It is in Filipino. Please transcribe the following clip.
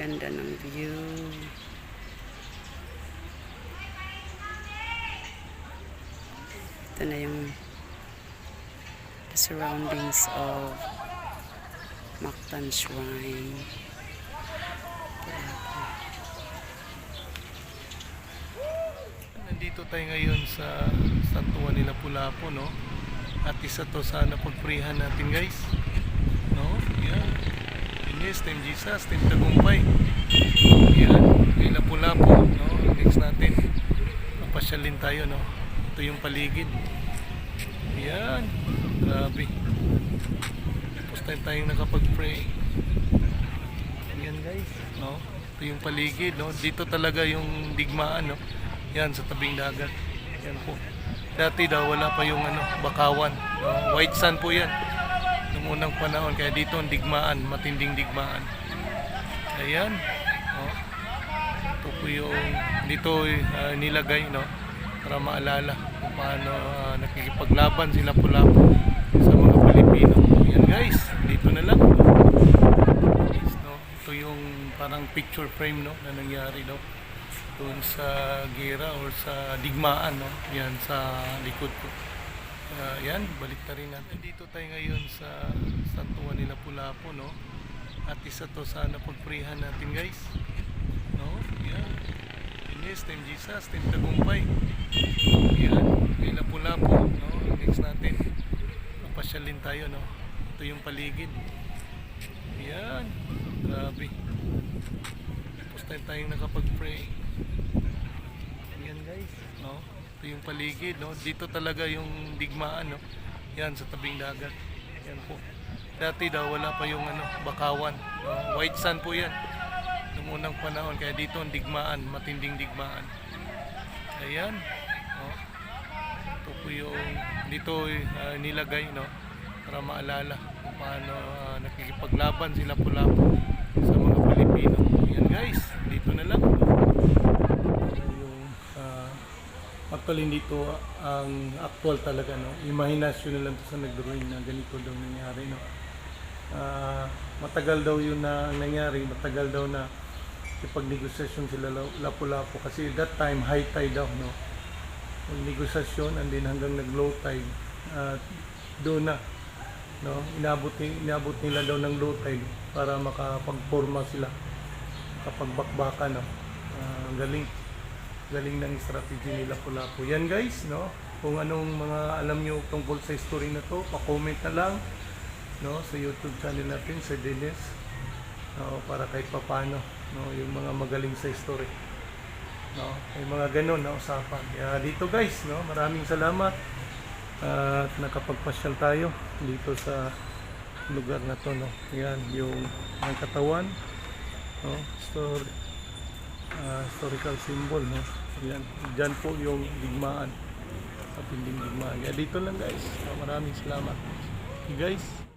Ganda ng view. Ito na yung the surroundings of Mactan Shrine. Nandito tayo ngayon sa Santuan ni Lapu-Lapu, no? At isa to sa napagprihan natin, guys. No? Yan. Ines, Team Jesus, Team Tagumpay. Yan. Kay Lapu-Lapu, no? Next natin. Papasyalin tayo, no? Ito yung paligid. Yan. Grabe. Tapos tayong nakapag-pray. Yan, guys. No? Ito yung paligid, no? Dito talaga yung digmaan, no? Yan, sa tabing dagat. Yan po. Dati daw wala pa yung bakawan. White sand po yan. Noong unang panahon. Kaya dito ang digmaan. Matinding digmaan. Ayan. Oh. Ito po yung dito nilagay, no? Para maalala kung paano nakikipaglaban sila Lapu-Lapu sa mga Pilipino. Yan, guys. Dito na lang. No? Ito yung parang picture frame, no? Na nangyari daw doon sa gera or sa digmaan, no? Yan sa likod ko. Yan, balik na rin natin. Dito tayo ngayon sa Santuan ni Lapu-Lapu, no? At isa to sa napagprihan natin, guys. No? Yan. Ines, Team Jesus, Team Tagumpay. Yan. Kay Lapu-Lapu, no? Next natin. Papasyalin tayo, no? Ito yung paligid. Yan. Grabe. Tapos tayong nakapag-pray. Yan, guys, no? Ito yung paligid, no? Dito talaga yung digmaan, no? Yan, sa tabing dagat. Yan po. Dati daw wala pa yung bakawan, no? White sand po yan noong unang panahon. Kaya dito ang digmaan, matinding digmaan. Ayan, no? Ito po yung dito nilagay, no? Para maalala kung paano nakikipaglaban sila Lapu-Lapu sa mga Pilipino. Yan, guys, dito na lang. Actually dito ang actual talaga, no? Imahinasyon na lang to sa nag-drawing na ganito daw nangyari, no? Matagal daw yun na nangyari, matagal daw na ipagnegosasyon sila Lapu-Lapu kasi that time high tide daw, no? Yung negosasyon and then hanggang nag-low tide doon na, no? Inabot nila daw ng low tide para makapagporma sila kapag bakbakan, no? Galing ng strategy nila Lapu-Lapu. Yan, guys, no? Kung anong mga alam nyo tungkol sa story na to, pa-comment na lang, no? Sa YouTube channel natin, sa Dennis, no? Para kahit papano, no? Yung mga magaling sa story, no? May mga ganun na usapan. Kaya dito, guys, no? Maraming salamat at nakapagpasyal tayo dito sa lugar na to, no? Yan, yung ang katawan, no? Historical symbol, no? Yan, dyan po yung digmaan, sa pinding digmaan. Kaya dito lang, guys. Maraming salamat. Okay, guys.